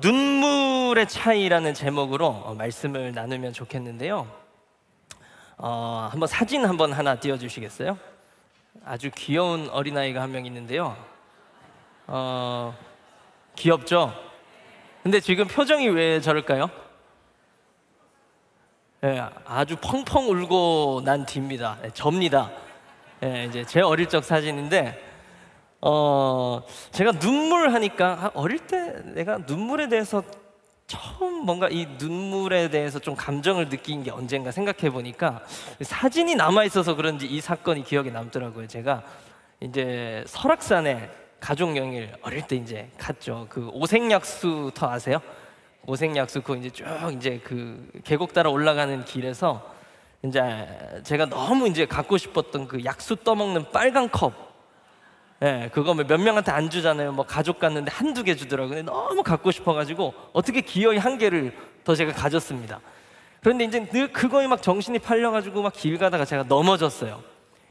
눈물의 차이라는 제목으로 말씀을 나누면 좋겠는데요. 한번 사진 하나 띄워주시겠어요? 아주 귀여운 어린아이가 한 명 있는데요. 귀엽죠? 근데 지금 표정이 왜 저럴까요? 네, 아주 펑펑 울고 난 뒤입니다. 네, 접니다. 네, 이제 제 어릴 적 사진인데 제가 눈물 하니까 어릴 때 내가 눈물에 대해서 처음 뭔가 이 눈물에 대해서 좀 감정을 느낀 게 언젠가 생각해 보니까 사진이 남아 있어서 그런지 이 사건이 기억에 남더라고요. 제가 이제 설악산에 가족 여행을 어릴 때 이제 갔죠. 그 오색약수터 아세요? 오색약수 그 이제 쭉 이제 그 계곡 따라 올라가는 길에서 이제 제가 너무 이제 갖고 싶었던 그 약수 떠먹는 빨간 컵, 예, 그거 몇 명한테 안 주잖아요. 뭐 가족 갔는데 한두 개 주더라고요. 근데 너무 갖고 싶어가지고 어떻게 기어이 한 개를 더 제가 가졌습니다. 그런데 이제 늘 그거에 막 정신이 팔려가지고 막 길 가다가 제가 넘어졌어요.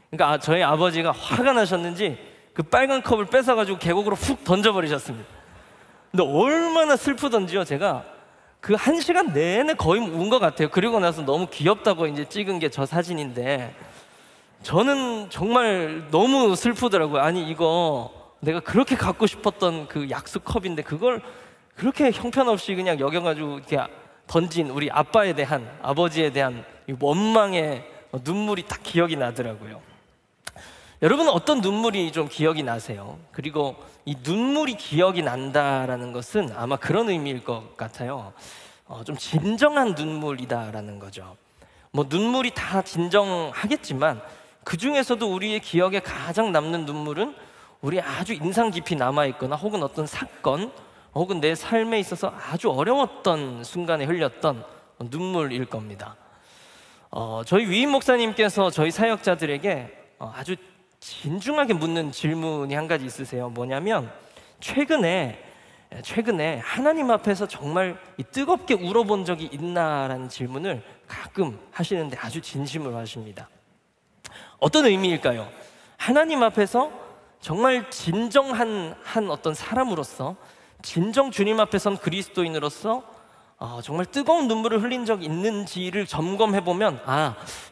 그러니까 저희 아버지가 화가 나셨는지 그 빨간 컵을 뺏어가지고 계곡으로 훅 던져버리셨습니다. 근데 얼마나 슬프던지요. 제가 그 1시간 내내 거의 운 것 같아요. 그리고 나서 너무 귀엽다고 이제 찍은 게 저 사진인데 저는 정말 너무 슬프더라고요. 아니 이거 내가 그렇게 갖고 싶었던 그 약수컵인데 그걸 그렇게 형편없이 그냥 여겨가지고 이렇게 던진 우리 아버지에 대한 원망의 눈물이 딱 기억이 나더라고요. 여러분은 어떤 눈물이 좀 기억이 나세요? 그리고 이 눈물이 기억이 난다라는 것은 아마 그런 의미일 것 같아요. 좀 진정한 눈물이다라는 거죠. 뭐 눈물이 다 진정하겠지만 그 중에서도 우리의 기억에 가장 남는 눈물은 우리 아주 인상 깊이 남아있거나 혹은 어떤 사건 혹은 내 삶에 있어서 아주 어려웠던 순간에 흘렸던 눈물일 겁니다. 저희 위임 목사님께서 저희 사역자들에게 아주 진중하게 묻는 질문이 한 가지 있으세요. 뭐냐면 최근에 하나님 앞에서 정말 뜨겁게 울어본 적이 있나라는 질문을 가끔 하시는데 아주 진심으로 하십니다. 어떤 의미일까요? 하나님 앞에서 정말 진정한 어떤 사람으로서 진정 주님 앞에 선 그리스도인으로서 정말 뜨거운 눈물을 흘린 적이 있는지를 점검해보면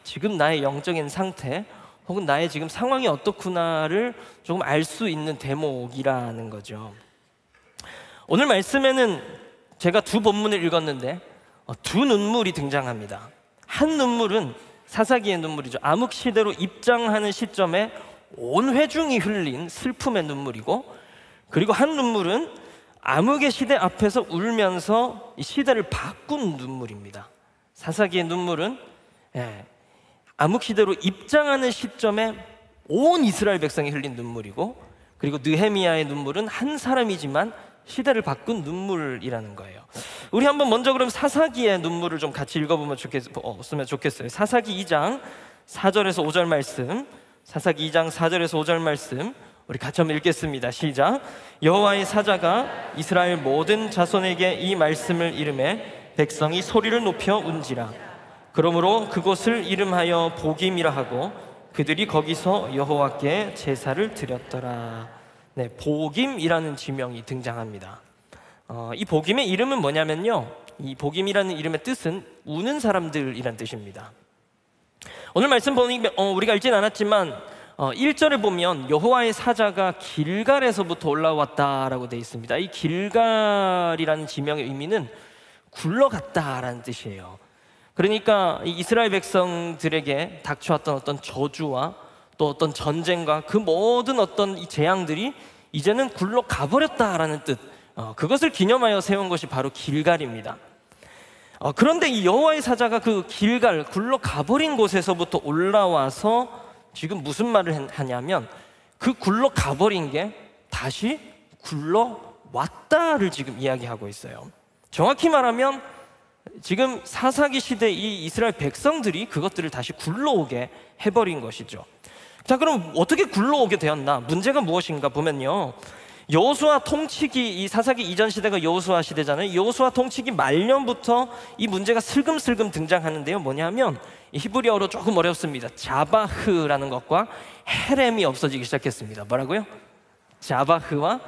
지금 나의 영적인 상태 혹은 나의 지금 상황이 어떻구나를 조금 알 수 있는 대목이라는 거죠. 오늘 말씀에는 제가 두 본문을 읽었는데 두 눈물이 등장합니다. 한 눈물은 사사기의 눈물이죠. 암흑 시대로 입장하는 시점에 온 회중이 흘린 슬픔의 눈물이고, 그리고 한 눈물은 암흑의 시대 앞에서 울면서 이 시대를 바꾼 눈물입니다. 사사기의 눈물은 암흑 시대로 입장하는 시점에 온 이스라엘 백성이 흘린 눈물이고, 그리고 느헤미야의 눈물은 한 사람이지만 시대를 바꾼 눈물이라는 거예요. 우리 한번 먼저 그럼 사사기의 눈물을 좀 같이 읽어보면 좋겠어요. 사사기 2장 4절에서 5절 말씀, 사사기 2장 4절에서 5절 말씀 우리 같이 한번 읽겠습니다. 시작. 여호와의 사자가 이스라엘 모든 자손에게 이 말씀을 이르매 백성이 소리를 높여 운지라. 그러므로 그곳을 이름하여 보김이라 하고 그들이 거기서 여호와께 제사를 드렸더라. 네, 보김이라는 지명이 등장합니다. 이 보김의 이름은 뭐냐면요, 이 보김이라는 이름의 뜻은 우는 사람들이란 뜻입니다. 오늘 말씀 보니까 우리가 읽진 않았지만 1절에 보면 여호와의 사자가 길갈에서부터 올라왔다라고 되어 있습니다. 이 길갈이라는 지명의 의미는 굴러갔다라는 뜻이에요. 그러니까 이 이스라엘 백성들에게 닥쳐왔던 어떤 저주와 또 어떤 전쟁과 그 모든 어떤 이 재앙들이 이제는 굴러가버렸다라는 뜻, 그것을 기념하여 세운 것이 바로 길갈입니다. 그런데 이 여호와의 사자가 그 길갈, 굴러가버린 곳에서부터 올라와서 지금 무슨 말을 하냐면 그 굴러가버린 게 다시 굴러왔다를 지금 이야기하고 있어요. 정확히 말하면 지금 사사기 시대 이 이스라엘 백성들이 그것들을 다시 굴러오게 해버린 것이죠. 자, 그럼 어떻게 굴러오게 되었나? 문제가 무엇인가 보면요, 여호수아 통치기, 이 사사기 이전 시대가 여호수아 시대잖아요. 여호수아 통치기 말년부터 이 문제가 슬금슬금 등장하는데요. 뭐냐면 이 히브리어로 조금 어렵습니다. 자바흐라는 것과 헤렘이 없어지기 시작했습니다. 뭐라고요? 자바흐와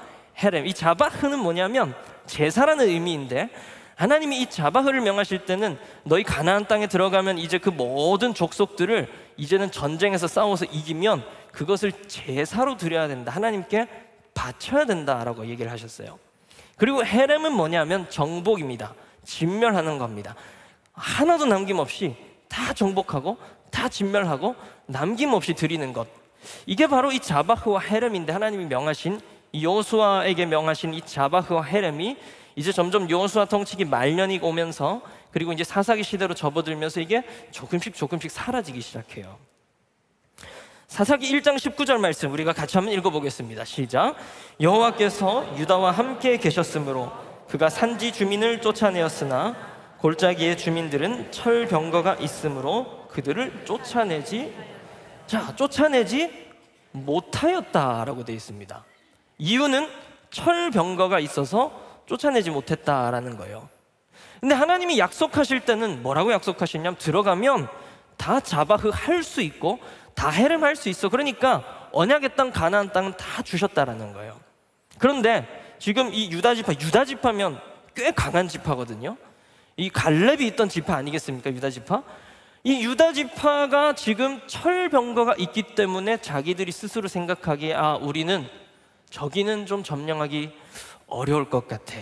헤렘. 이 자바흐는 뭐냐면 제사라는 의미인데, 하나님이 이 자바흐를 명하실 때는 너희 가나안 땅에 들어가면 이제 그 모든 족속들을 이제는 전쟁에서 싸워서 이기면 그것을 제사로 드려야 된다, 하나님께 바쳐야 된다라고 얘기를 하셨어요. 그리고 헤렘은 뭐냐면 정복입니다. 진멸하는 겁니다. 하나도 남김없이 다 정복하고 다 진멸하고 남김없이 드리는 것, 이게 바로 이 자바흐와 헤렘인데, 하나님이 명하신, 여호수아에게 명하신 이 자바흐와 헤렘이 이제 점점 여호수아 통치기 말년이 오면서, 그리고 이제 사사기 시대로 접어들면서 이게 조금씩 사라지기 시작해요. 사사기 1장 19절 말씀 우리가 같이 한번 읽어보겠습니다. 시작. 여호와께서 유다와 함께 계셨으므로 그가 산지 주민을 쫓아내었으나 골짜기의 주민들은 철병거가 있으므로 그들을 쫓아내지 못하였다라고 되어 있습니다. 이유는 철병거가 있어서 쫓아내지 못했다라는 거예요. 근데 하나님이 약속하실 때는 뭐라고 약속하셨냐면, 들어가면 다 자바흐 할 수 있고 다 헤렘 할 수 있어. 그러니까 언약의 땅 가나안 땅은 다 주셨다라는 거예요. 그런데 지금 이 유다 지파면 꽤 강한 지파거든요. 이 갈렙이 있던 지파 아니겠습니까? 유다 지파. 이 유다 지파가 지금 철병거가 있기 때문에 자기들이 스스로 생각하기에 우리는 저기는 좀 점령하기 어려울 것 같아.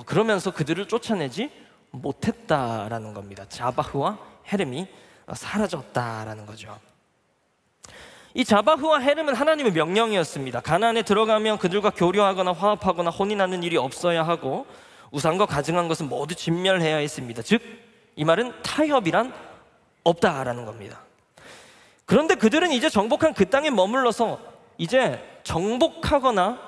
그러면서 그들을 쫓아내지 못했다라는 겁니다. 자바흐와 헤렘이 사라졌다라는 거죠. 이 자바흐와 헤렘은 하나님의 명령이었습니다. 가나안에 들어가면 그들과 교류하거나 화합하거나 혼인하는 일이 없어야 하고 우상과 가증한 것은 모두 진멸해야 했습니다. 즉 이 말은 타협이란 없다라는 겁니다. 그런데 그들은 이제 정복한 그 땅에 머물러서 이제 정복하거나,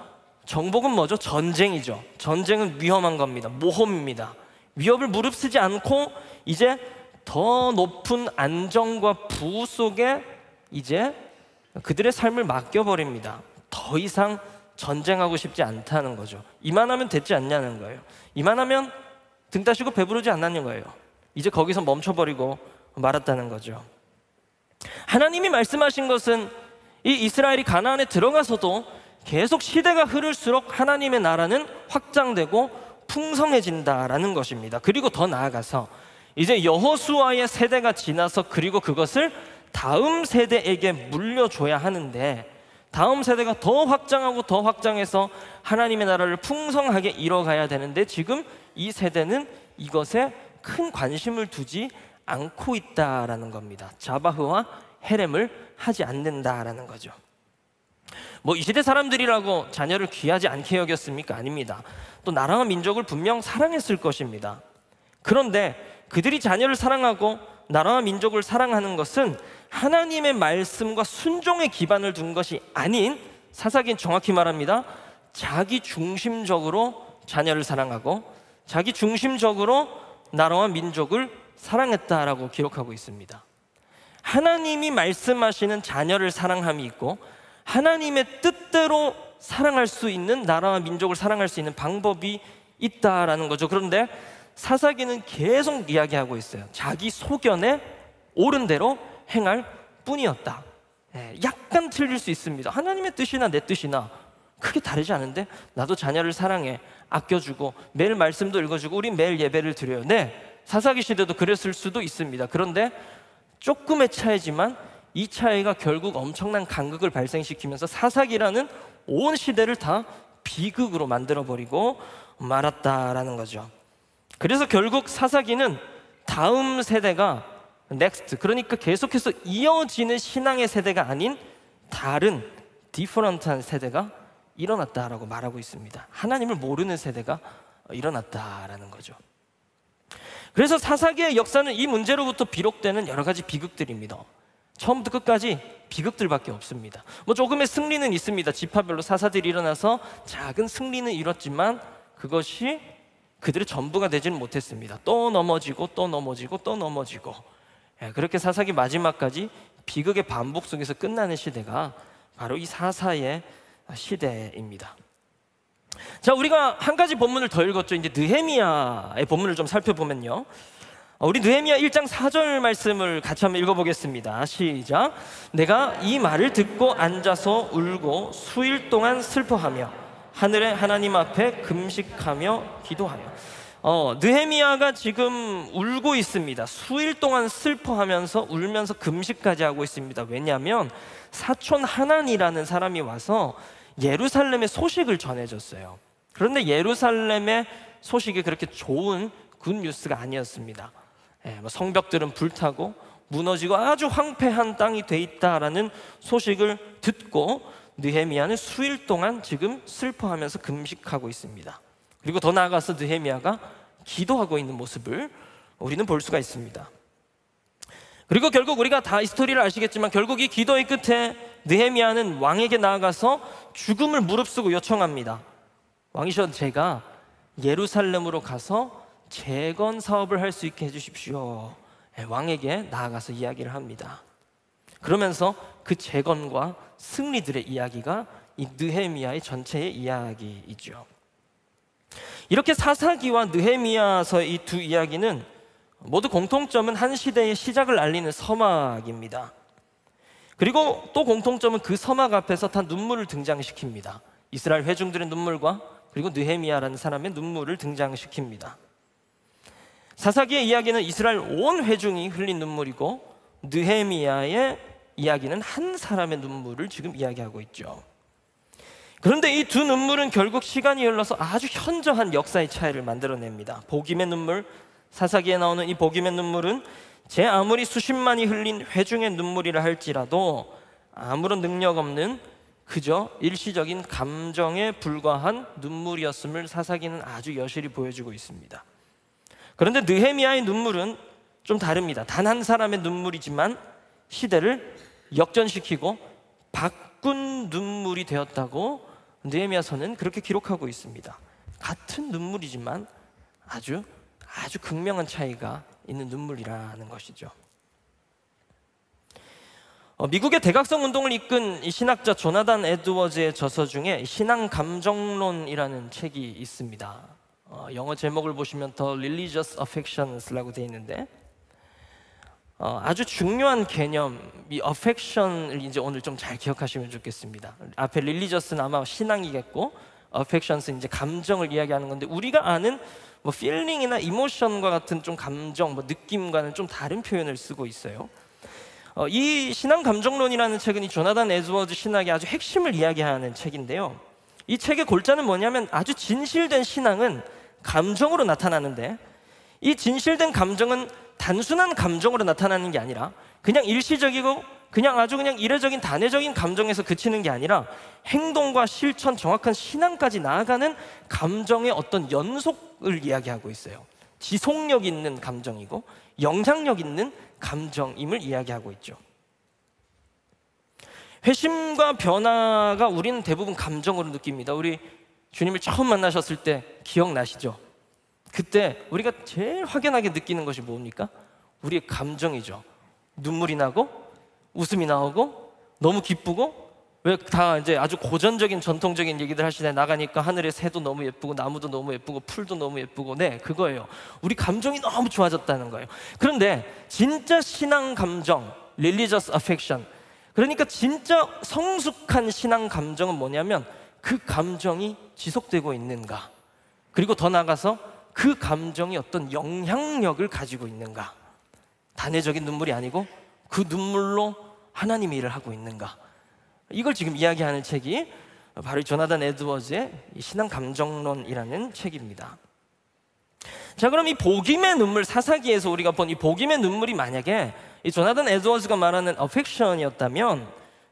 정복은 뭐죠? 전쟁이죠. 전쟁은 위험한 겁니다. 모험입니다. 위협을 무릅쓰지 않고 이제 더 높은 안정과 부호 속에 이제 그들의 삶을 맡겨버립니다. 더 이상 전쟁하고 싶지 않다는 거죠. 이만하면 됐지 않냐는 거예요. 이만하면 등 따시고 배부르지 않냐는 거예요. 이제 거기서 멈춰버리고 말았다는 거죠. 하나님이 말씀하신 것은 이 이스라엘이 가나안에 들어가서도 계속 시대가 흐를수록 하나님의 나라는 확장되고 풍성해진다라는 것입니다. 그리고 더 나아가서 이제 여호수아의 세대가 지나서 그리고 그것을 다음 세대에게 물려줘야 하는데, 다음 세대가 더 확장하고 더 확장해서 하나님의 나라를 풍성하게 이뤄가야 되는데, 지금 이 세대는 이것에 큰 관심을 두지 않고 있다라는 겁니다. 자바흐와 헤렘을 하지 않는다라는 거죠. 뭐 이 시대 사람들이라고 자녀를 귀하지 않게 여겼습니까? 아닙니다. 또 나라와 민족을 분명 사랑했을 것입니다. 그런데 그들이 자녀를 사랑하고 나라와 민족을 사랑하는 것은 하나님의 말씀과 순종에 기반을 둔 것이 아닌, 사사기는 정확히 말합니다, 자기 중심적으로 자녀를 사랑하고 자기 중심적으로 나라와 민족을 사랑했다라고 기록하고 있습니다. 하나님이 말씀하시는 자녀를 사랑함이 있고 하나님의 뜻대로 사랑할 수 있는, 나라와 민족을 사랑할 수 있는 방법이 있다라는 거죠. 그런데 사사기는 계속 이야기하고 있어요. 자기 소견에 옳은 대로 행할 뿐이었다. 약간 틀릴 수 있습니다. 하나님의 뜻이나 내 뜻이나 크게 다르지 않은데 나도 자녀를 사랑해, 아껴주고 매일 말씀도 읽어주고 우리 매일 예배를 드려요. 네, 사사기 시대도 그랬을 수도 있습니다. 그런데 조금의 차이지만 이 차이가 결국 엄청난 간극을 발생시키면서 사사기라는 온 시대를 다 비극으로 만들어버리고 말았다라는 거죠. 그래서 결국 사사기는 다음 세대가 넥스트, 그러니까 계속해서 이어지는 신앙의 세대가 아닌 다른 디퍼런트한 세대가 일어났다라고 말하고 있습니다. 하나님을 모르는 세대가 일어났다라는 거죠. 그래서 사사기의 역사는 이 문제로부터 비롯되는 여러 가지 비극들입니다. 처음부터 끝까지 비극들밖에 없습니다. 뭐 조금의 승리는 있습니다. 지파별로 사사들이 일어나서 작은 승리는 이뤘지만 그것이 그들의 전부가 되지는 못했습니다. 또 넘어지고 또 넘어지고 또 넘어지고, 그렇게 사사기 마지막까지 비극의 반복 속에서 끝나는 시대가 바로 이 사사의 시대입니다. 자, 우리가 한 가지 본문을 더 읽었죠. 이제 느헤미야의 본문을 좀 살펴보면요, 우리 느헤미야 1장 4절 말씀을 같이 한번 읽어보겠습니다. 시작. 내가 이 말을 듣고 앉아서 울고 수일 동안 슬퍼하며 하늘의 하나님 앞에 금식하며 기도하여. 느헤미야가 지금 울고 있습니다. 수일 동안 슬퍼하면서 울면서 금식까지 하고 있습니다. 왜냐하면 사촌 하난이라는 사람이 와서 예루살렘의 소식을 전해줬어요. 그런데 예루살렘의 소식이 그렇게 좋은 굿뉴스가 아니었습니다. 성벽들은 불타고 무너지고 아주 황폐한 땅이 돼 있다라는 소식을 듣고 느헤미야는 수일 동안 지금 슬퍼하면서 금식하고 있습니다. 그리고 더 나아가서 느헤미야가 기도하고 있는 모습을 우리는 볼 수가 있습니다. 그리고 결국 우리가 다 이 스토리를 아시겠지만 결국 이 기도의 끝에 느헤미야는 왕에게 나아가서 죽음을 무릅쓰고 요청합니다. 왕이셔, 제가 예루살렘으로 가서 재건 사업을 할 수 있게 해주십시오. 왕에게 나아가서 이야기를 합니다. 그러면서 그 재건과 승리들의 이야기가 이 느헤미야의 전체의 이야기이죠. 이렇게 사사기와 느헤미야서의 이 두 이야기는 모두 공통점은 한 시대의 시작을 알리는 서막입니다. 그리고 또 공통점은 그 서막 앞에서 다 눈물을 등장시킵니다. 이스라엘 회중들의 눈물과 그리고 느헤미야라는 사람의 눈물을 등장시킵니다. 사사기의 이야기는 이스라엘 온 회중이 흘린 눈물이고 느헤미야의 이야기는 한 사람의 눈물을 지금 이야기하고 있죠. 그런데 이 두 눈물은 결국 시간이 흘러서 아주 현저한 역사의 차이를 만들어냅니다. 복임의 눈물, 사사기에 나오는 이 복임의 눈물은 제 아무리 수십만이 흘린 회중의 눈물이라 할지라도 아무런 능력 없는 그저 일시적인 감정에 불과한 눈물이었음을 사사기는 아주 여실히 보여주고 있습니다. 그런데 느헤미야의 눈물은 좀 다릅니다. 단 한 사람의 눈물이지만 시대를 역전시키고 바꾼 눈물이 되었다고 느헤미야서는 그렇게 기록하고 있습니다. 같은 눈물이지만 아주 극명한 차이가 있는 눈물이라는 것이죠. 미국의 대각성 운동을 이끈 이 신학자 조나단 에드워즈의 저서 중에 신앙 감정론이라는 책이 있습니다. 영어 제목을 보시면 The Religious Affections라고 되어 있는데 아주 중요한 개념, 이 affection을 이제 오늘 좀 잘 기억하시면 좋겠습니다. 앞에 religious는 아마 신앙이겠고 affections는 이제 감정을 이야기하는 건데 우리가 아는 뭐 feeling이나 emotion과 같은 좀 감정, 뭐 느낌과는 좀 다른 표현을 쓰고 있어요. 이 신앙 감정론이라는 책은 이 조나단 에드워즈 신학의 아주 핵심을 이야기하는 책인데요. 이 책의 골자는 뭐냐면 아주 진실된 신앙은 감정으로 나타나는데 이 진실된 감정은 단순한 감정으로 나타나는 게 아니라 그냥 일시적이고 그냥 이례적인 단회적인 감정에서 그치는 게 아니라 행동과 실천, 정확한 신앙까지 나아가는 감정의 어떤 연속을 이야기하고 있어요. 지속력 있는 감정이고 영향력 있는 감정임을 이야기하고 있죠. 회심과 변화가 우리는 대부분 감정으로 느낍니다. 우리 주님을 처음 만나셨을 때 기억나시죠? 그때 우리가 제일 확연하게 느끼는 것이 뭡니까? 우리의 감정이죠. 눈물이 나고 웃음이 나오고 너무 기쁘고 왜 다 이제 아주 고전적인 전통적인 얘기들 하시네. 나가니까 하늘의 새도 너무 예쁘고 나무도 너무 예쁘고 풀도 너무 예쁘고 네 그거예요. 우리 감정이 너무 좋아졌다는 거예요. 그런데 진짜 신앙 감정, religious affection, 그러니까 진짜 성숙한 신앙 감정은 뭐냐면 그 감정이 지속되고 있는가, 그리고 더 나아가서 그 감정이 어떤 영향력을 가지고 있는가, 단회적인 눈물이 아니고 그 눈물로 하나님의 일을 하고 있는가, 이걸 지금 이야기하는 책이 바로 조나단 에드워즈의 신앙 감정론이라는 책입니다. 자, 그럼 이 복임의 눈물, 사사기에서 우리가 본 이 복임의 눈물이 만약에 이 조나단 에드워즈가 말하는 어펙션이었다면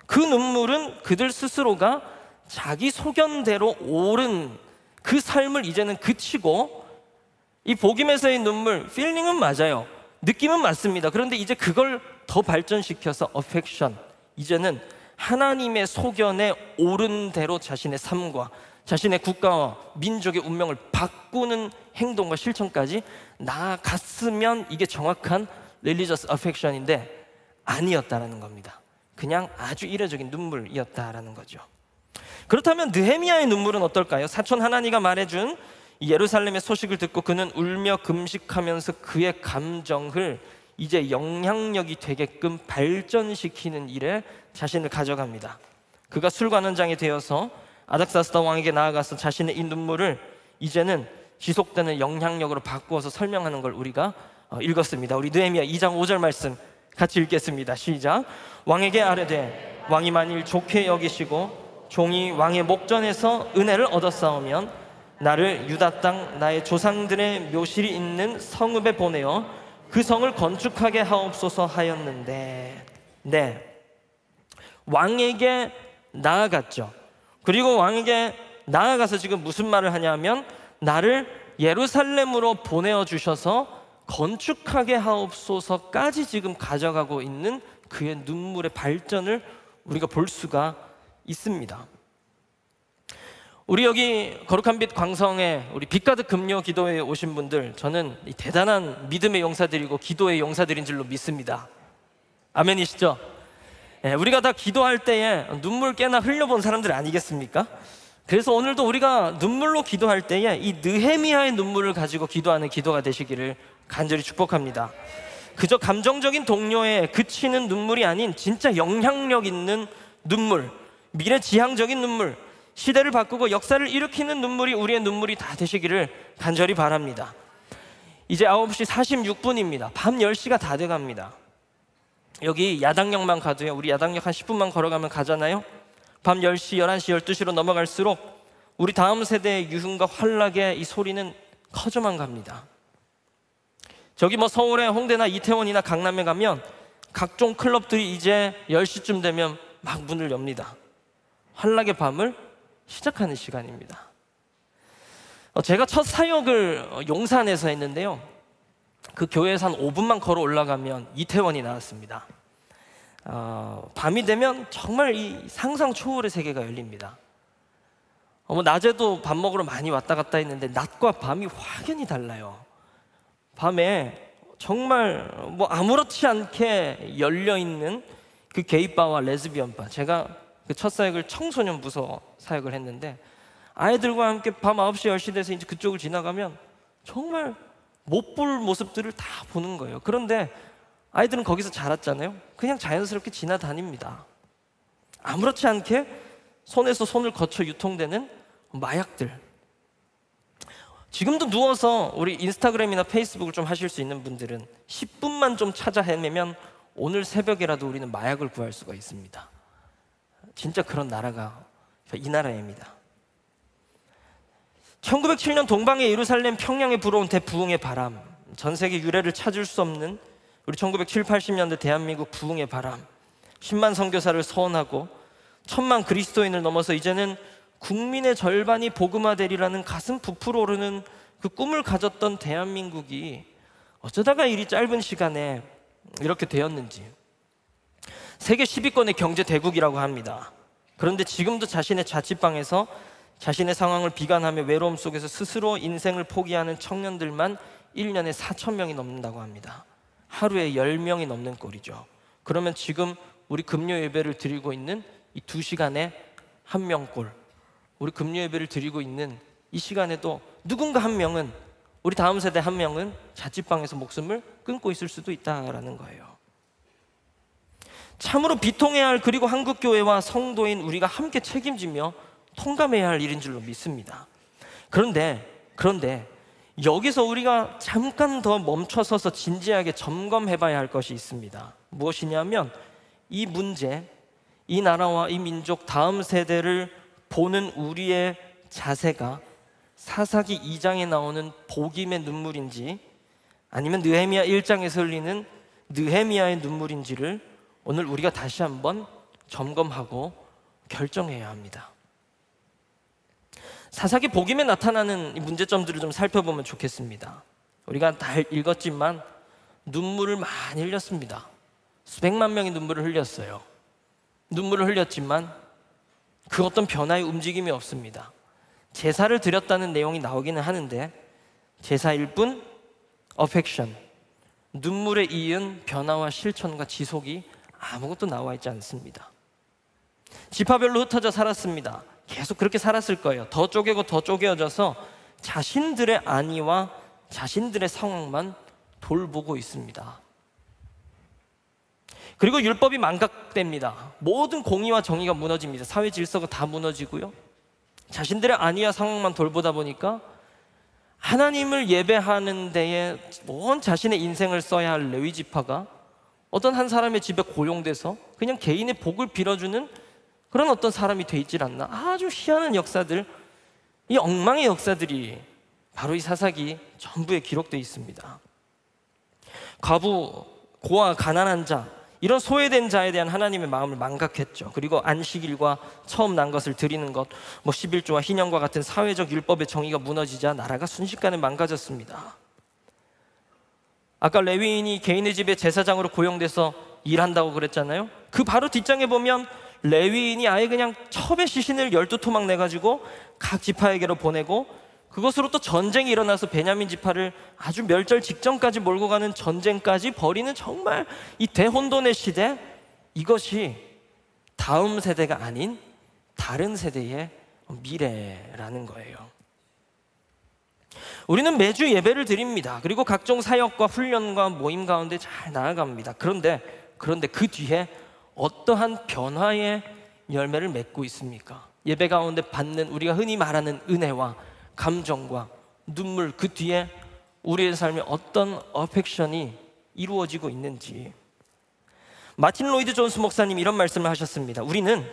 그 눈물은 그들 스스로가 자기 소견대로 옳은 그 삶을 이제는 그치고 이 복임에서의 눈물, 필링은 맞아요. 느낌은 맞습니다. 그런데 이제 그걸 더 발전시켜서 어펙션, 이제는 하나님의 소견에 옳은 대로 자신의 삶과 자신의 국가와 민족의 운명을 바꾸는 행동과 실천까지 나아갔으면 이게 정확한 religious affection인데 아니었다라는 겁니다. 그냥 아주 이례적인 눈물이었다라는 거죠. 그렇다면 느헤미야의 눈물은 어떨까요? 사촌 하나니가 말해준 예루살렘의 소식을 듣고 그는 울며 금식하면서 그의 감정을 이제 영향력이 되게끔 발전시키는 일에 자신을 가져갑니다. 그가 술관원장이 되어서 아닥사스다 왕에게 나아가서 자신의 이 눈물을 이제는 지속되는 영향력으로 바꾸어서 설명하는 걸 우리가 읽었습니다. 우리 느헤미야 2장 5절 말씀 같이 읽겠습니다. 시작. 왕에게 아뢰되 왕이 만일 좋게 여기시고 종이 왕의 목전에서 은혜를 얻었사오면 나를 유다 땅 나의 조상들의 묘실이 있는 성읍에 보내어 그 성을 건축하게 하옵소서 하였는데, 네, 왕에게 나아갔죠. 그리고 왕에게 나아가서 지금 무슨 말을 하냐면 나를 예루살렘으로 보내어 주셔서 건축하게 하옵소서까지 지금 가져가고 있는 그의 눈물의 발전을 우리가 볼 수가 있습니다. 우리 여기 거룩한 빛 광성에 우리 빛 가득 금요 기도회에 오신 분들, 저는 이 대단한 믿음의 용사들이고 기도의 용사들인 줄로 믿습니다. 아멘이시죠? 네, 우리가 다 기도할 때에 눈물 꽤나 흘려본 사람들 아니겠습니까? 그래서 오늘도 우리가 눈물로 기도할 때에 이 느헤미야의 눈물을 가지고 기도하는 기도가 되시기를 간절히 축복합니다. 그저 감정적인 동요에 그치는 눈물이 아닌 진짜 영향력 있는 눈물, 미래지향적인 눈물, 시대를 바꾸고 역사를 일으키는 눈물이 우리의 눈물이 다 되시기를 간절히 바랍니다. 이제 9시 46분입니다. 밤 10시가 다 돼갑니다. 여기 야당역만 가도요, 우리 야당역 한 10분만 걸어가면 가잖아요. 밤 10시, 11시, 12시로 넘어갈수록 우리 다음 세대의 유흥과 환락의 이 소리는 커져만 갑니다. 저기 뭐 서울의 홍대나 이태원이나 강남에 가면 각종 클럽들이 이제 10시쯤 되면 막 문을 엽니다. 환락의 밤을 시작하는 시간입니다. 제가 첫 사역을 용산에서 했는데요, 그 교회에서 한 5분만 걸어 올라가면 이태원이 나왔습니다. 밤이 되면 정말 이 상상 초월의 세계가 열립니다. 뭐 낮에도 밥 먹으러 많이 왔다 갔다 했는데 낮과 밤이 확연히 달라요. 밤에 정말 뭐 아무렇지 않게 열려있는 그 게이바와 레즈비언바, 제가 그 첫 사역을 청소년 부서 사역을 했는데 아이들과 함께 밤 9시, 10시 돼서 이제 그쪽을 지나가면 정말 못 볼 모습들을 다 보는 거예요. 그런데 아이들은 거기서 자랐잖아요. 그냥 자연스럽게 지나다닙니다. 아무렇지 않게 손에서 손을 거쳐 유통되는 마약들. 지금도 누워서 우리 인스타그램이나 페이스북을 좀 하실 수 있는 분들은 10분만 좀 찾아 헤매면 오늘 새벽이라도 우리는 마약을 구할 수가 있습니다. 진짜 그런 나라가 이 나라입니다. 1907년 동방의 예루살렘 평양에 불어온 대부흥의 바람, 전 세계 유례를 찾을 수 없는 우리 1970, 80년대 대한민국 부흥의 바람, 10만 선교사를 서원하고 1000만 그리스도인을 넘어서 이제는 국민의 절반이 복음화되리라는 가슴 부풀어 오르는 그 꿈을 가졌던 대한민국이 어쩌다가 이리 짧은 시간에 이렇게 되었는지. 세계 10위권의 경제 대국이라고 합니다. 그런데 지금도 자신의 자취방에서 자신의 상황을 비관하며 외로움 속에서 스스로 인생을 포기하는 청년들만 1년에 4,000명이 넘는다고 합니다. 하루에 10명이 넘는 꼴이죠. 그러면 지금 우리 금요 예배를 드리고 있는 이 2시간에 1명꼴, 우리 금요 예배를 드리고 있는 이 시간에도 누군가 한 명은, 우리 다음 세대 한 명은 자취방에서 목숨을 끊고 있을 수도 있다라는 거예요. 참으로 비통해야 할, 그리고 한국교회와 성도인 우리가 함께 책임지며 통감해야 할 일인 줄로 믿습니다. 그런데 여기서 우리가 잠깐 더 멈춰서서 진지하게 점검해봐야 할 것이 있습니다. 무엇이냐면 이 문제, 이 나라와 이 민족 다음 세대를 보는 우리의 자세가 사사기 2장에 나오는 복임의 눈물인지 아니면 느헤미야 1장에서 흘리는 느헤미야의 눈물인지를 오늘 우리가 다시 한번 점검하고 결정해야 합니다. 사사기 복임에 나타나는 이 문제점들을 좀 살펴보면 좋겠습니다. 우리가 다 읽었지만 눈물을 많이 흘렸습니다. 수백만 명이 눈물을 흘렸어요. 눈물을 흘렸지만 그 어떤 변화의 움직임이 없습니다. 제사를 드렸다는 내용이 나오기는 하는데 제사일 뿐 어펙션, 눈물에 이은 변화와 실천과 지속이 아무것도 나와 있지 않습니다. 지파별로 흩어져 살았습니다. 계속 그렇게 살았을 거예요. 더 쪼개고 더 쪼개어져서 자신들의 안위와 자신들의 상황만 돌보고 있습니다. 그리고 율법이 망각됩니다. 모든 공의와 정의가 무너집니다. 사회 질서가 다 무너지고요. 자신들의 안위와 상황만 돌보다 보니까 하나님을 예배하는 데에 온 자신의 인생을 써야 할 레위 지파가 어떤 한 사람의 집에 고용돼서 그냥 개인의 복을 빌어주는 그런 어떤 사람이 돼 있질 않나. 아주 희한한 역사들, 이 엉망의 역사들이 바로 이 사사기 전부에 기록되어 있습니다. 과부, 고아, 가난한 자, 이런 소외된 자에 대한 하나님의 마음을 망각했죠. 그리고 안식일과 처음 난 것을 드리는 것, 11조와 희년과 같은 사회적 율법의 정의가 무너지자 나라가 순식간에 망가졌습니다. 아까 레위인이 개인의 집에 제사장으로 고용돼서 일한다고 그랬잖아요. 그 바로 뒷장에 보면 레위인이 아예 그냥 첩의 시신을 12토막 내가지고 각 지파에게로 보내고 그것으로 또 전쟁이 일어나서 베냐민 지파를 아주 멸절 직전까지 몰고 가는 전쟁까지 벌이는 정말 이 대혼돈의 시대, 이것이 다음 세대가 아닌 다른 세대의 미래라는 거예요. 우리는 매주 예배를 드립니다. 그리고 각종 사역과 훈련과 모임 가운데 잘 나아갑니다. 그런데 그 뒤에 어떠한 변화의 열매를 맺고 있습니까? 예배 가운데 받는 우리가 흔히 말하는 은혜와 감정과 눈물, 그 뒤에 우리의 삶에 어떤 어펙션이 이루어지고 있는지. 마틴 로이드 존스 목사님 이런 말씀을 하셨습니다. 우리는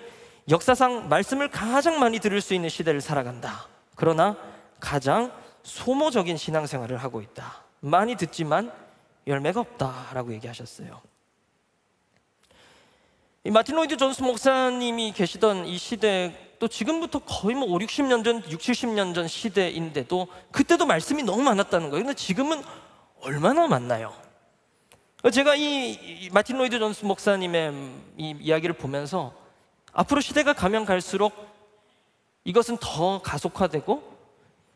역사상 말씀을 가장 많이 들을 수 있는 시대를 살아간다. 그러나 가장 소모적인 신앙생활을 하고 있다. 많이 듣지만 열매가 없다라고 얘기하셨어요. 이 마틴 로이드 존스 목사님이 계시던 이 시대, 또 지금부터 거의 5, 60년 전, 6, 70년 전 시대인데도 그때도 말씀이 너무 많았다는 거예요. 근데 지금은 얼마나 많나요? 제가 이 마틴 로이드 존스 목사님의 이 이야기를 보면서 앞으로 시대가 가면 갈수록 이것은 더 가속화되고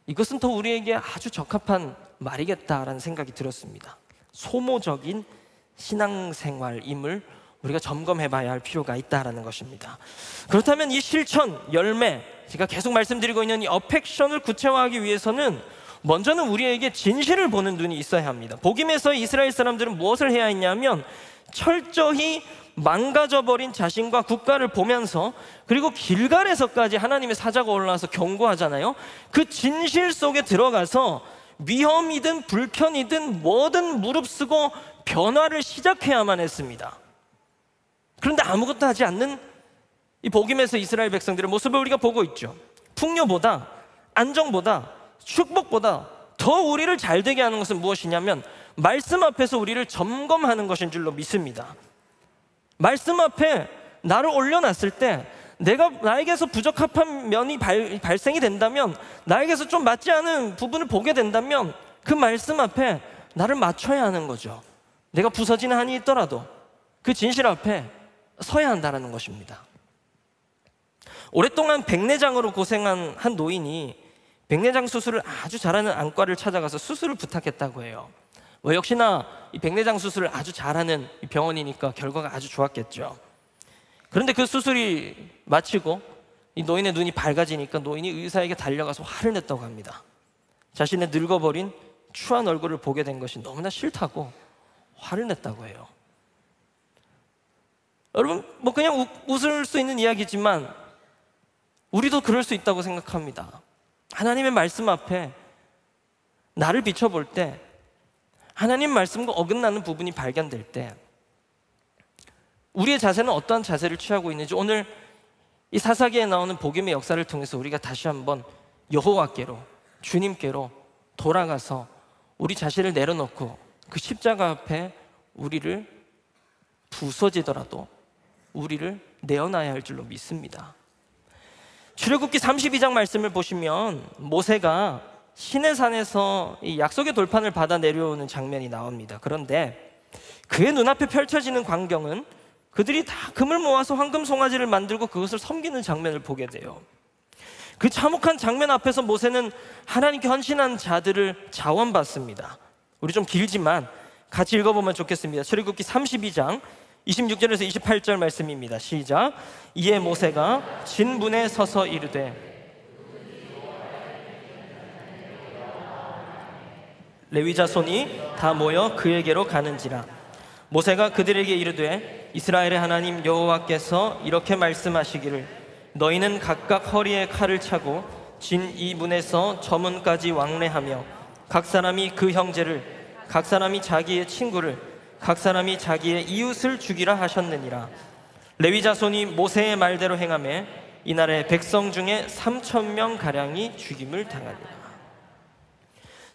이것은 더 우리에게 아주 적합한 말이겠다라는 생각이 들었습니다. 소모적인 신앙생활임을 우리가 점검해 봐야 할 필요가 있다는 것입니다. 그렇다면 이 실천, 열매, 제가 계속 말씀드리고 있는 이 어펙션을 구체화하기 위해서는 먼저는 우리에게 진실을 보는 눈이 있어야 합니다. 복임에서 이스라엘 사람들은 무엇을 해야 했냐면 철저히 망가져버린 자신과 국가를 보면서, 그리고 길갈에서까지 하나님의 사자가 올라와서 경고하잖아요. 그 진실 속에 들어가서 위험이든 불편이든 뭐든 무릅쓰고 변화를 시작해야만 했습니다. 그런데 아무것도 하지 않는 이 복임에서 이스라엘 백성들의 모습을 우리가 보고 있죠. 풍요보다, 안정보다, 축복보다 더 우리를 잘되게 하는 것은 무엇이냐면 말씀 앞에서 우리를 점검하는 것인 줄로 믿습니다. 말씀 앞에 나를 올려놨을 때 내가 나에게서 부적합한 면이 발생이 된다면, 나에게서 좀 맞지 않은 부분을 보게 된다면 그 말씀 앞에 나를 맞춰야 하는 거죠. 내가 부서지는 한이 있더라도 그 진실 앞에 서야 한다는 것입니다. 오랫동안 백내장으로 고생한 한 노인이 백내장 수술을 아주 잘하는 안과를 찾아가서 수술을 부탁했다고 해요. 역시나 이 백내장 수술을 아주 잘하는 병원이니까 결과가 아주 좋았겠죠. 그런데 그 수술이 마치고 이 노인의 눈이 밝아지니까 노인이 의사에게 달려가서 화를 냈다고 합니다. 자신의 늙어버린 추한 얼굴을 보게 된 것이 너무나 싫다고 화를 냈다고 해요. 여러분, 그냥 웃을 수 있는 이야기지만 우리도 그럴 수 있다고 생각합니다. 하나님의 말씀 앞에 나를 비춰볼 때, 하나님 말씀과 어긋나는 부분이 발견될 때 우리의 자세는 어떠한 자세를 취하고 있는지, 오늘 이 사사기에 나오는 복음의 역사를 통해서 우리가 다시 한번 여호와께로, 주님께로 돌아가서 우리 자신을 내려놓고 그 십자가 앞에 우리를 부서지더라도 우리를 내어놔야 할 줄로 믿습니다. 출애굽기 32장 말씀을 보시면 모세가 시내산에서 이 약속의 돌판을 받아 내려오는 장면이 나옵니다. 그런데 그의 눈앞에 펼쳐지는 광경은 그들이 다 금을 모아서 황금 송아지를 만들고 그것을 섬기는 장면을 보게 돼요. 그 참혹한 장면 앞에서 모세는 하나님께 헌신한 자들을 자원받습니다. 우리 좀 길지만 같이 읽어보면 좋겠습니다. 출애굽기 32장 26절에서 28절 말씀입니다. 시작. 이에 모세가 진문에 서서 이르되, 레위 자손이 다 모여 그에게로 가는지라. 모세가 그들에게 이르되, 이스라엘의 하나님 여호와께서 이렇게 말씀하시기를, 너희는 각각 허리에 칼을 차고 진 이 문에서 저 문까지 왕래하며 각 사람이 그 형제를, 각 사람이 자기의 친구를, 각 사람이 자기의 이웃을 죽이라 하셨느니라. 레위 자손이 모세의 말대로 행하며 이날에 백성 중에 3,000명 가량이 죽임을 당하니라.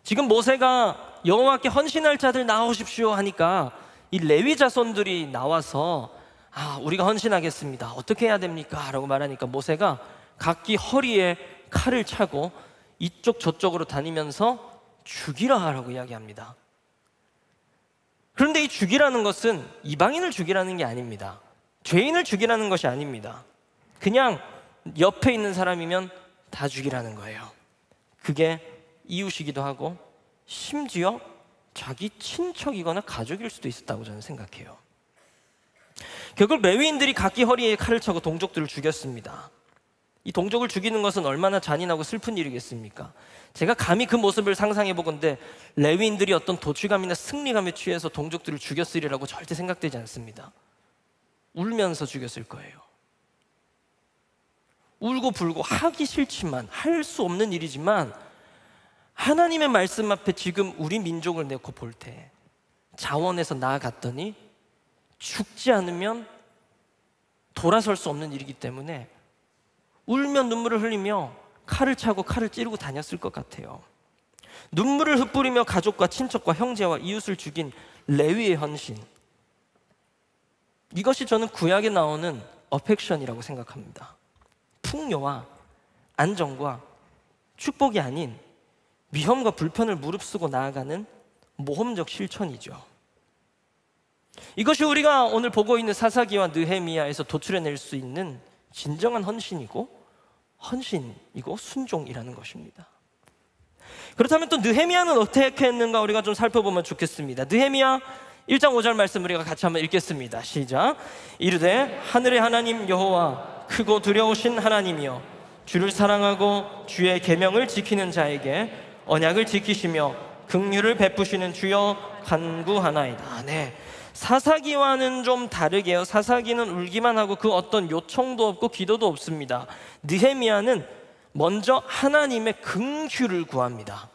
지금 모세가 여호와께 헌신할 자들 나오십시오 하니까 이 레위 자손들이 나와서 우리가 헌신하겠습니다. 어떻게 해야 됩니까? 라고 말하니까 모세가 각기 허리에 칼을 차고 이쪽 저쪽으로 다니면서 죽이라 하라고 이야기합니다. 그런데 이 죽이라는 것은 이방인을 죽이라는 게 아닙니다. 죄인을 죽이라는 것이 아닙니다. 그냥 옆에 있는 사람이면 다 죽이라는 거예요. 그게 이웃이기도 하고 심지어 자기 친척이거나 가족일 수도 있었다고 저는 생각해요. 결국 레위인들이 각기 허리에 칼을 차고 동족들을 죽였습니다. 이 동족을 죽이는 것은 얼마나 잔인하고 슬픈 일이겠습니까? 제가 감히 그 모습을 상상해 보건대 레위인들이 어떤 도취감이나 승리감에 취해서 동족들을 죽였으리라고 절대 생각되지 않습니다. 울면서 죽였을 거예요. 울고 불고 하기 싫지만, 할 수 없는 일이지만 하나님의 말씀 앞에 지금 우리 민족을 내고 볼 때 자원해서 나아갔더니 죽지 않으면 돌아설 수 없는 일이기 때문에 울며 눈물을 흘리며 칼을 차고 칼을 찌르고 다녔을 것 같아요. 눈물을 흩뿌리며 가족과 친척과 형제와 이웃을 죽인 레위의 헌신, 이것이 저는 구약에 나오는 어펙션이라고 생각합니다. 풍요와 안정과 축복이 아닌 위험과 불편을 무릅쓰고 나아가는 모험적 실천이죠. 이것이 우리가 오늘 보고 있는 사사기와 느헤미야에서 도출해낼 수 있는 진정한 헌신이고 순종이라는 것입니다. 그렇다면 또 느헤미야는 어떻게 했는가 우리가 좀 살펴보면 좋겠습니다. 느헤미야 1장 5절 말씀 우리가 같이 한번 읽겠습니다. 시작. 이르되 하늘의 하나님 여호와 크고 두려우신 하나님이여, 주를 사랑하고 주의 계명을 지키는 자에게 언약을 지키시며 긍휼을 베푸시는 주여 간구하나이다. 네, 사사기와는 좀 다르게요. 사사기는 울기만 하고 그 어떤 요청도 없고 기도도 없습니다. 느헤미야는 먼저 하나님의 긍휼을 구합니다.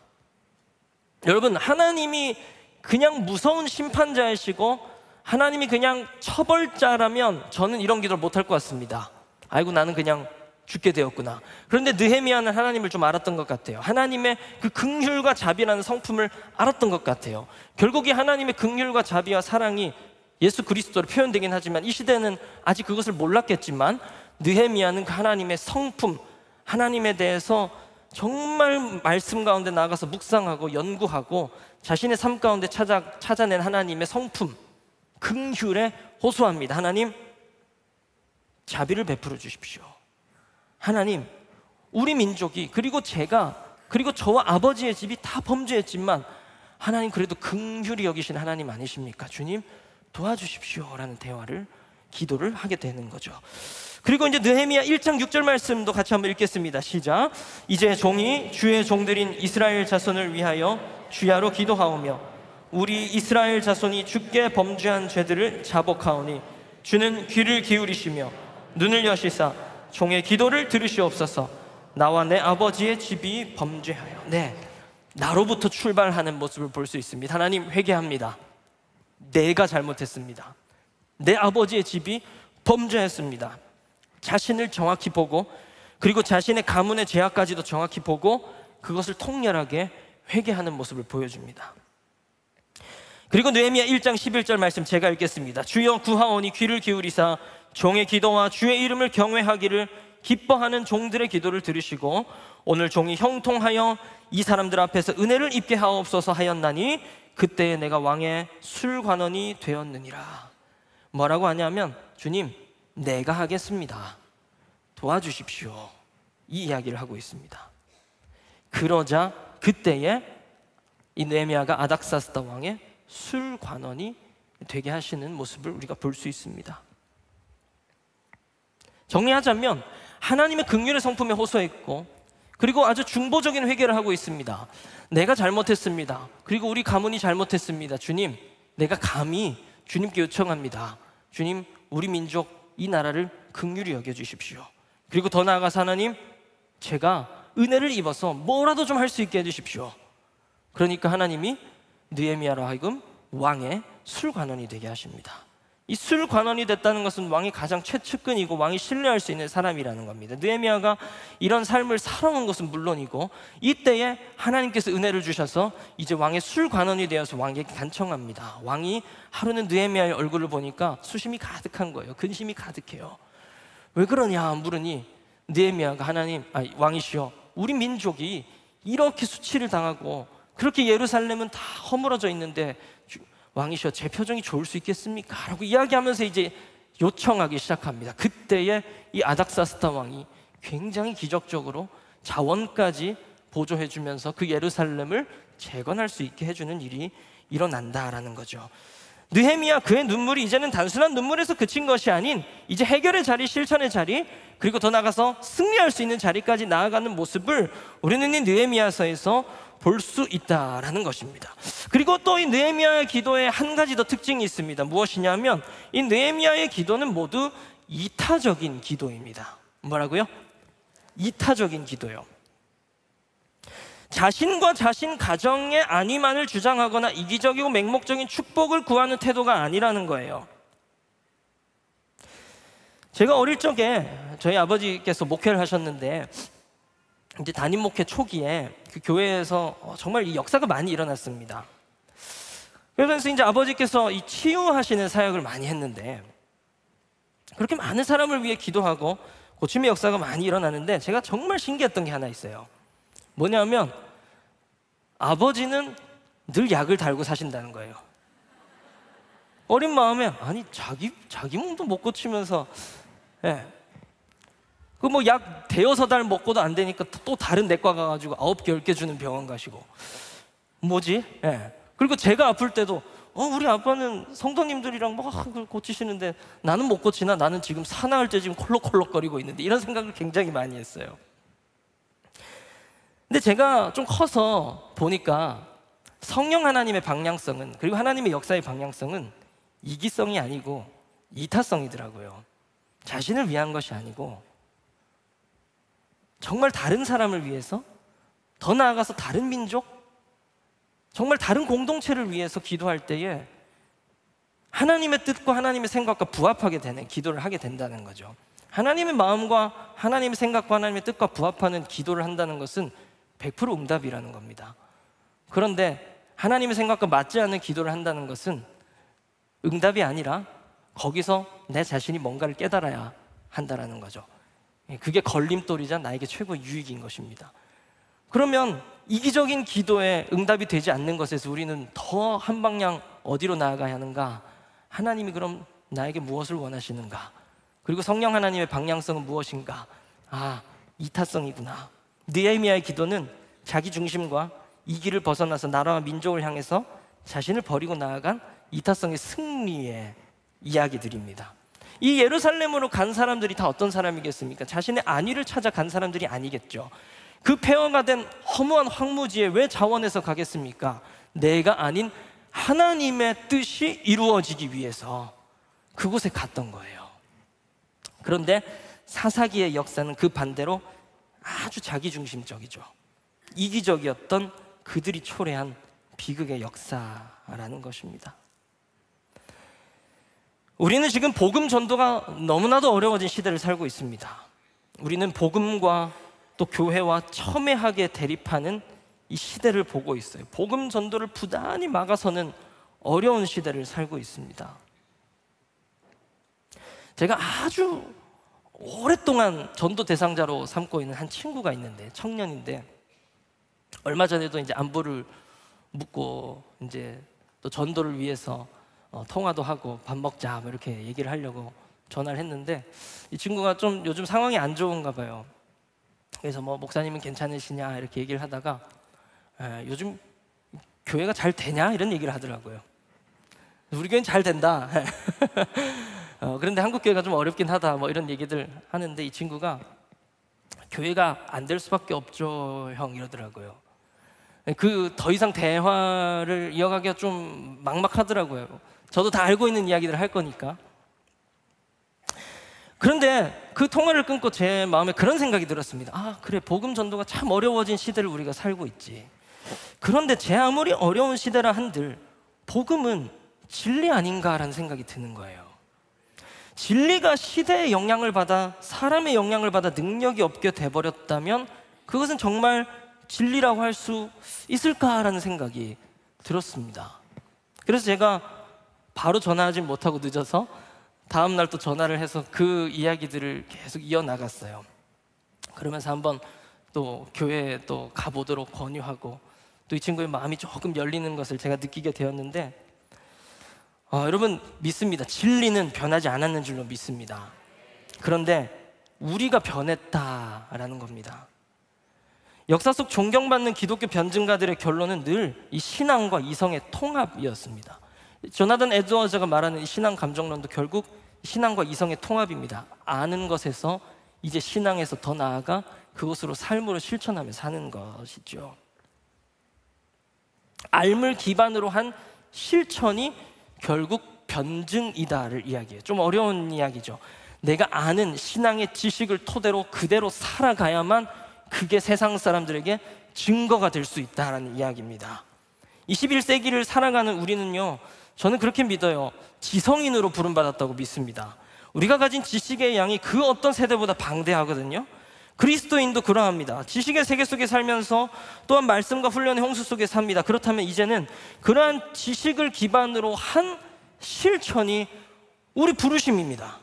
여러분, 하나님이 그냥 무서운 심판자이시고 하나님이 그냥 처벌자라면 저는 이런 기도를 못할 것 같습니다. 아이고, 나는 그냥 죽게 되었구나. 그런데 느헤미야는 하나님을 좀 알았던 것 같아요. 하나님의 그 긍휼과 자비라는 성품을 알았던 것 같아요. 결국 이 하나님의 긍휼과 자비와 사랑이 예수 그리스도로 표현되긴 하지만 이 시대는 아직 그것을 몰랐겠지만 느헤미야는 그 하나님의 성품, 하나님에 대해서 정말 말씀 가운데 나가서 묵상하고 연구하고 자신의 삶 가운데 찾아낸 하나님의 성품, 긍휼에 호소합니다. 하나님, 자비를 베풀어 주십시오. 하나님, 우리 민족이, 그리고 제가, 그리고 저와 아버지의 집이 다 범죄했지만 하나님 그래도 긍휼히 여기신 하나님 아니십니까? 주님 도와주십시오 라는 기도를 하게 되는 거죠. 그리고 이제 느헤미야 1장 6절 말씀도 같이 한번 읽겠습니다. 시작. 이제 종이 주의 종들인 이스라엘 자손을 위하여 주야로 기도하오며 우리 이스라엘 자손이 주께 범죄한 죄들을 자복하오니 주는 귀를 기울이시며 눈을 여시사 종의 기도를 들으시옵소서. 나와 내 아버지의 집이 범죄하여. 네, 나로부터 출발하는 모습을 볼 수 있습니다. 하나님, 회개합니다. 내가 잘못했습니다. 내 아버지의 집이 범죄했습니다. 자신을 정확히 보고, 그리고 자신의 가문의 죄악까지도 정확히 보고 그것을 통렬하게 회개하는 모습을 보여줍니다. 그리고 느헤미야 1장 11절 말씀 제가 읽겠습니다. 주여 구하오니 귀를 기울이사 종의 기도와 주의 이름을 경외하기를 기뻐하는 종들의 기도를 들으시고 오늘 종이 형통하여 이 사람들 앞에서 은혜를 입게 하옵소서 하였나니 그때에 내가 왕의 술관원이 되었느니라. 뭐라고 하냐면, 주님, 내가 하겠습니다. 도와주십시오. 이 이야기를 하고 있습니다. 그러자 그때에 이 느헤미야가 아닥사스다 왕의 술관원이 되게 하시는 모습을 우리가 볼 수 있습니다. 정리하자면 하나님의 긍휼의 성품에 호소했고, 그리고 아주 중보적인 회개를 하고 있습니다. 내가 잘못했습니다. 그리고 우리 가문이 잘못했습니다. 주님, 내가 감히 주님께 요청합니다. 주님, 우리 민족, 이 나라를 긍휼히 여겨주십시오. 그리고 더 나아가서 하나님, 제가 은혜를 입어서 뭐라도 좀 할 수 있게 해주십시오. 그러니까 하나님이 느헤미야로 하여금 왕의 술관원이 되게 하십니다. 이 술관원이 됐다는 것은 왕이 가장 최측근이고 왕이 신뢰할 수 있는 사람이라는 겁니다. 느헤미야가 이런 삶을 살아온 것은 물론이고 이때에 하나님께서 은혜를 주셔서 이제 왕의 술관원이 되어서 왕에게 간청합니다. 왕이 하루는 느헤미야의 얼굴을 보니까 수심이 가득한 거예요. 근심이 가득해요. 왜 그러냐 물으니 느헤미야가 왕이시여, 우리 민족이 이렇게 수치를 당하고 그렇게 예루살렘은 다 허물어져 있는데 왕이시여, 제 표정이 좋을 수 있겠습니까? 라고 이야기하면서 이제 요청하기 시작합니다. 그때에 이 아닥사스다 왕이 굉장히 기적적으로 자원까지 보조해 주면서 그 예루살렘을 재건할 수 있게 해주는 일이 일어난다라는 거죠. 느헤미야, 그의 눈물이 이제는 단순한 눈물에서 그친 것이 아닌 이제 해결의 자리, 실천의 자리, 그리고 더 나아가서 승리할 수 있는 자리까지 나아가는 모습을 우리는 이 느헤미야서에서 볼 수 있다라는 것입니다. 그리고 또 이 느헤미야의 기도에 한 가지 더 특징이 있습니다. 무엇이냐면 이 느헤미야의 기도는 모두 이타적인 기도입니다. 뭐라고요? 이타적인 기도요. 자신과 자신 가정의 안위만을 주장하거나 이기적이고 맹목적인 축복을 구하는 태도가 아니라는 거예요. 제가 어릴 적에 저희 아버지께서 목회를 하셨는데 이제 담임 목회 초기에 그 교회에서 정말 이 역사가 많이 일어났습니다. 그러면서 이제 아버지께서 이 치유하시는 사역을 많이 했는데 그렇게 많은 사람을 위해 기도하고 고침의 역사가 많이 일어나는데 제가 정말 신기했던 게 하나 있어요. 뭐냐면 아버지는 늘 약을 달고 사신다는 거예요. 어린 마음에 아니 자기 몸도 못 고치면서 그 뭐 약 대여섯 달 먹고도 안 되니까 또 다른 내과 가가지고 9개, 10개 주는 병원 가시고 뭐지? 그리고 제가 아플 때도 우리 아빠는 성도님들이랑 막 고치시는데 나는 못 고치나? 나는 지금 사나울 때 지금 콜록콜록거리고 있는데 이런 생각을 굉장히 많이 했어요. 근데 제가 좀 커서 보니까 성령 하나님의 방향성은, 그리고 하나님의 역사의 방향성은 이기성이 아니고 이타성이더라고요. 자신을 위한 것이 아니고 정말 다른 사람을 위해서, 더 나아가서 다른 민족, 정말 다른 공동체를 위해서 기도할 때에 하나님의 뜻과 하나님의 생각과 부합하게 되는 기도를 하게 된다는 거죠. 하나님의 마음과 하나님의 생각과 하나님의 뜻과 부합하는 기도를 한다는 것은 100% 응답이라는 겁니다. 그런데 하나님의 생각과 맞지 않는 기도를 한다는 것은 응답이 아니라 거기서 내 자신이 뭔가를 깨달아야 한다는 거죠. 그게 걸림돌이자 나에게 최고의 유익인 것입니다. 그러면 이기적인 기도에 응답이 되지 않는 것에서 우리는 더 한 방향 어디로 나아가야 하는가? 하나님이 그럼 나에게 무엇을 원하시는가? 그리고 성령 하나님의 방향성은 무엇인가? 이타성이구나. 느헤미야의 기도는 자기 중심과 이기를 벗어나서 나라와 민족을 향해서 자신을 버리고 나아간 이타성의 승리의 이야기들입니다. 이 예루살렘으로 간 사람들이 다 어떤 사람이겠습니까? 자신의 안위를 찾아 간 사람들이 아니겠죠. 그 폐허가 된 허무한 황무지에 왜 자원해서 가겠습니까? 내가 아닌 하나님의 뜻이 이루어지기 위해서 그곳에 갔던 거예요. 그런데 사사기의 역사는 그 반대로 아주 자기중심적이죠. 이기적이었던 그들이 초래한 비극의 역사라는 것입니다. 우리는 지금 복음 전도가 너무나도 어려워진 시대를 살고 있습니다. 우리는 복음과 또 교회와 첨예하게 대립하는 이 시대를 보고 있어요. 복음 전도를 부단히 막아서는 어려운 시대를 살고 있습니다. 제가 아주 오랫동안 전도 대상자로 삼고 있는 한 친구가 있는데, 청년인데 얼마 전에도 이제 안부를 묻고 이제 또 전도를 위해서 통화도 하고 밥 먹자 뭐 이렇게 얘기를 하려고 전화를 했는데 이 친구가 좀 요즘 상황이 안 좋은가 봐요. 그래서 뭐 목사님은 괜찮으시냐 이렇게 얘기를 하다가 요즘 교회가 잘 되냐 이런 얘기를 하더라고요. 우리 교회는 잘 된다. 그런데 한국 교회가 좀 어렵긴 하다 뭐 이런 얘기들 하는데 이 친구가 교회가 안 될 수밖에 없죠 형 이러더라고요. 그 더 이상 대화를 이어가기가 좀 막막하더라고요. 저도 다 알고 있는 이야기들을 할 거니까. 그런데 그 통화를 끊고 제 마음에 그런 생각이 들었습니다. 아, 그래, 복음 전도가 참 어려워진 시대를 우리가 살고 있지. 그런데 제 아무리 어려운 시대라 한들 복음은 진리 아닌가라는 생각이 드는 거예요. 진리가 시대의 영향을 받아, 사람의 영향을 받아 능력이 없게 돼버렸다면 그것은 정말 진리라고 할 수 있을까라는 생각이 들었습니다. 그래서 제가 바로 전화하지 못하고 늦어서 다음 날 또 전화를 해서 그 이야기들을 계속 이어나갔어요. 그러면서 한번 또 교회에 또 가보도록 권유하고, 또 이 친구의 마음이 조금 열리는 것을 제가 느끼게 되었는데, 여러분, 믿습니다. 진리는 변하지 않았는 줄로 믿습니다. 그런데 우리가 변했다라는 겁니다. 역사 속 존경받는 기독교 변증가들의 결론은 늘 이 신앙과 이성의 통합이었습니다. 조나단 에드워즈가 말하는 이 신앙 감정론도 결국 신앙과 이성의 통합입니다. 아는 것에서 이제 신앙에서 더 나아가 그것으로 삶으로 실천하며 사는 것이죠. 알물 기반으로 한 실천이 결국 변증이다를 이야기해요. 좀 어려운 이야기죠. 내가 아는 신앙의 지식을 토대로 그대로 살아가야만 그게 세상 사람들에게 증거가 될 수 있다는 이야기입니다. 21세기를 살아가는 우리는요, 저는 그렇게 믿어요. 지성인으로 부름받았다고 믿습니다. 우리가 가진 지식의 양이 그 어떤 세대보다 방대하거든요. 그리스도인도 그러합니다. 지식의 세계 속에 살면서 또한 말씀과 훈련의 홍수 속에 삽니다. 그렇다면 이제는 그러한 지식을 기반으로 한 실천이 우리 부르심입니다.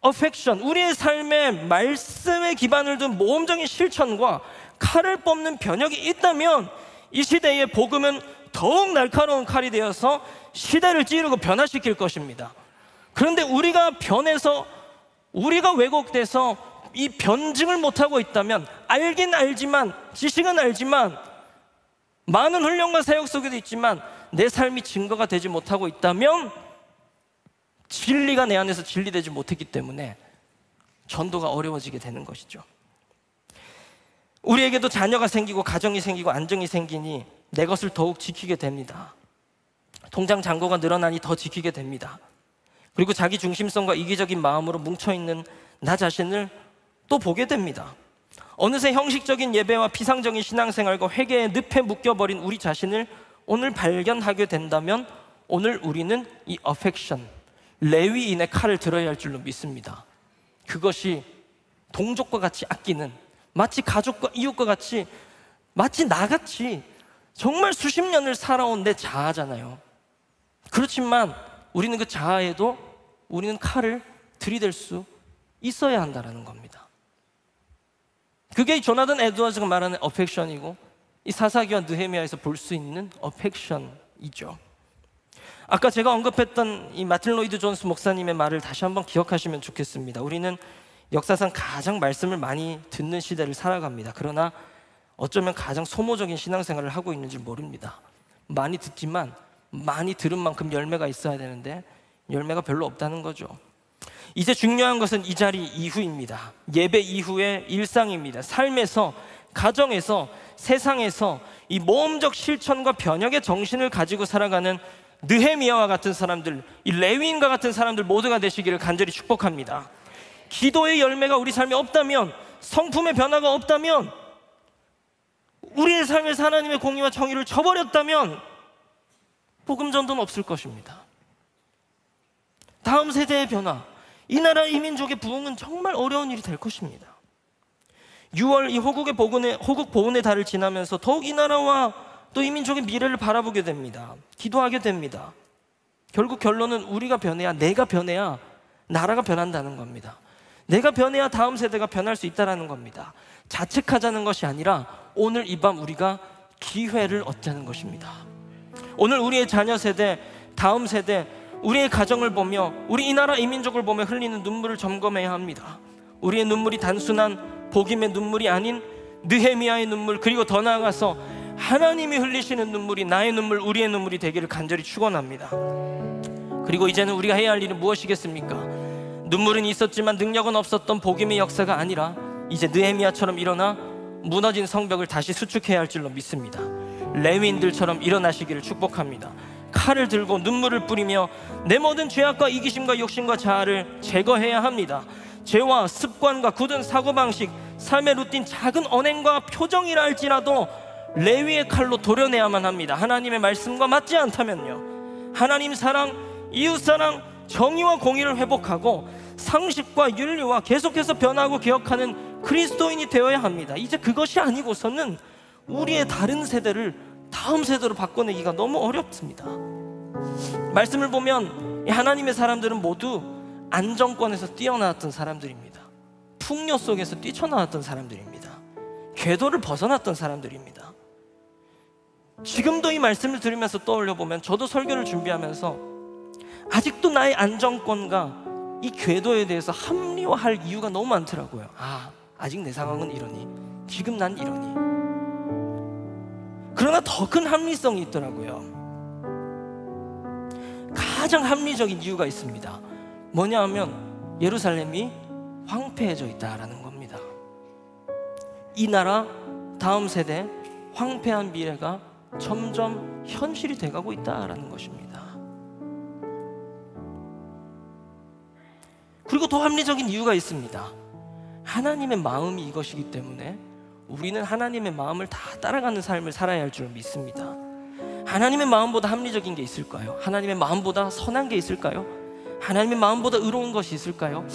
affection, 우리의 삶에 말씀의 기반을 둔 모험적인 실천과 칼을 뽑는 변혁이 있다면 이 시대의 복음은 더욱 날카로운 칼이 되어서 시대를 찌르고 변화시킬 것입니다. 그런데 우리가 변해서, 우리가 왜곡돼서 이 변증을 못하고 있다면, 알긴 알지만, 지식은 알지만, 많은 훈련과 사역 속에도 있지만 내 삶이 증거가 되지 못하고 있다면, 진리가 내 안에서 진리되지 못했기 때문에 전도가 어려워지게 되는 것이죠. 우리에게도 자녀가 생기고 가정이 생기고 안정이 생기니 내 것을 더욱 지키게 됩니다. 통장 잔고가 늘어나니 더 지키게 됩니다. 그리고 자기 중심성과 이기적인 마음으로 뭉쳐있는 나 자신을 또 보게 됩니다. 어느새 형식적인 예배와 피상적인 신앙생활과 회개에 늪에 묶여버린 우리 자신을 오늘 발견하게 된다면 오늘 우리는 이 affection, 레위인의 칼을 들어야 할 줄로 믿습니다. 그것이 동족과 같이 아끼는, 마치 가족과 이웃과 같이, 마치 나같이 정말 수십 년을 살아온 내 자아잖아요. 그렇지만 우리는 그 자아에도 우리는 칼을 들이댈 수 있어야 한다는 겁니다. 그게 조나단 에드워즈가 말하는 어펙션이고, 이 사사기와 느헤미야에서 볼 수 있는 어펙션이죠. 아까 제가 언급했던 이 마틴 로이드 존스 목사님의 말을 다시 한번 기억하시면 좋겠습니다. 우리는 역사상 가장 말씀을 많이 듣는 시대를 살아갑니다. 그러나 어쩌면 가장 소모적인 신앙생활을 하고 있는지 모릅니다. 많이 듣지만 많이 들은 만큼 열매가 있어야 되는데 열매가 별로 없다는 거죠. 이제 중요한 것은 이 자리 이후입니다. 예배 이후의 일상입니다. 삶에서, 가정에서, 세상에서 이 모험적 실천과 변혁의 정신을 가지고 살아가는 느헤미야와 같은 사람들, 이 레위인과 같은 사람들 모두가 되시기를 간절히 축복합니다. 기도의 열매가 우리 삶에 없다면, 성품의 변화가 없다면, 우리의 삶에서 하나님의 공의와 정의를 저버렸다면 복음 전도는 없을 것입니다. 다음 세대의 변화, 이 나라 이 민족의 부흥은 정말 어려운 일이 될 것입니다. 6월 이 호국 보훈의 달을 지나면서 더욱 이 나라와 또 이 민족의 미래를 바라보게 됩니다. 기도하게 됩니다. 결국 결론은 우리가 변해야, 내가 변해야 나라가 변한다는 겁니다. 내가 변해야 다음 세대가 변할 수 있다는 겁니다. 자책하자는 것이 아니라 오늘 이 밤 우리가 기회를 얻자는 것입니다. 오늘 우리의 자녀 세대, 다음 세대, 우리의 가정을 보며, 우리 이 나라 이 민족을 보며 흘리는 눈물을 점검해야 합니다. 우리의 눈물이 단순한 복임의 눈물이 아닌 느헤미야의 눈물, 그리고 더 나아가서 하나님이 흘리시는 눈물이 나의 눈물, 우리의 눈물이 되기를 간절히 축원합니다. 그리고 이제는 우리가 해야 할 일은 무엇이겠습니까? 눈물은 있었지만 능력은 없었던 복임의 역사가 아니라 이제 느헤미야처럼 일어나 무너진 성벽을 다시 수축해야 할 줄로 믿습니다. 레위인들처럼 일어나시기를 축복합니다. 칼을 들고 눈물을 뿌리며 내 모든 죄악과 이기심과 욕심과 자아를 제거해야 합니다. 죄와 습관과 굳은 사고방식, 삶의 루틴, 작은 언행과 표정이라 할지라도 레위의 칼로 도려내야만 합니다. 하나님의 말씀과 맞지 않다면요, 하나님 사랑, 이웃사랑, 정의와 공의를 회복하고 상식과 윤리와 계속해서 변하고 개혁하는 그리스도인이 되어야 합니다. 이제 그것이 아니고서는 우리의 다른 세대를 다음 세대로 바꿔내기가 너무 어렵습니다. 말씀을 보면 하나님의 사람들은 모두 안정권에서 뛰어나왔던 사람들입니다. 풍요 속에서 뛰쳐나왔던 사람들입니다. 궤도를 벗어났던 사람들입니다. 지금도 이 말씀을 들으면서 떠올려 보면 저도 설교를 준비하면서 아직도 나의 안정권과 이 궤도에 대해서 합리화할 이유가 너무 많더라고요. 아직 내 상황은 이러니, 지금 난 이러니. 그러나 더 큰 합리성이 있더라고요. 가장 합리적인 이유가 있습니다. 뭐냐 하면 예루살렘이 황폐해져 있다라는 겁니다. 이 나라, 다음 세대, 황폐한 미래가 점점 현실이 돼가고 있다라는 것입니다. 그리고 더 합리적인 이유가 있습니다. 하나님의 마음이 이것이기 때문에 우리는 하나님의 마음을 다 따라가는 삶을 살아야 할 줄 믿습니다. 하나님의 마음보다 합리적인 게 있을까요? 하나님의 마음보다 선한 게 있을까요? 하나님의 마음보다 의로운 것이 있을까요?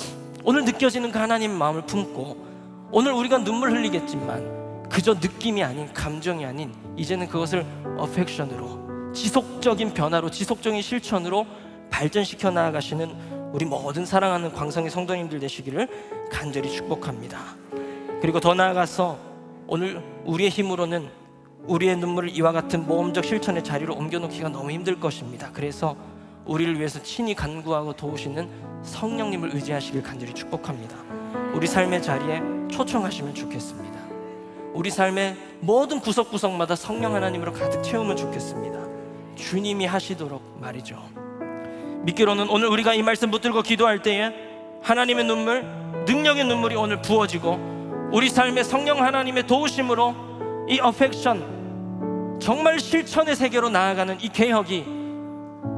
오늘 느껴지는 그 하나님의 마음을 품고, 오늘 우리가 눈물 흘리겠지만 그저 느낌이 아닌, 감정이 아닌, 이제는 그것을 어펙션으로, 지속적인 변화로, 지속적인 실천으로 발전시켜 나아가시는 우리 모든 사랑하는 광성의 성도님들 되시기를 간절히 축복합니다. 그리고 더 나아가서 오늘 우리의 힘으로는 우리의 눈물을 이와 같은 모험적 실천의 자리로 옮겨놓기가 너무 힘들 것입니다. 그래서 우리를 위해서 친히 간구하고 도우시는 성령님을 의지하시길 간절히 축복합니다. 우리 삶의 자리에 초청하시면 좋겠습니다. 우리 삶의 모든 구석구석마다 성령 하나님으로 가득 채우면 좋겠습니다. 주님이 하시도록 말이죠. 믿기로는 오늘 우리가 이 말씀 붙들고 기도할 때에 하나님의 눈물, 능력의 눈물이 오늘 부어지고 우리 삶의 성령 하나님의 도우심으로 이 어펙션, 정말 실천의 세계로 나아가는 이 개혁이,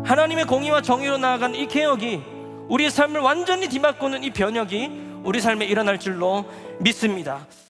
하나님의 공의와 정의로 나아가는 이 개혁이, 우리의 삶을 완전히 뒤바꾸는 이 변혁이 우리 삶에 일어날 줄로 믿습니다.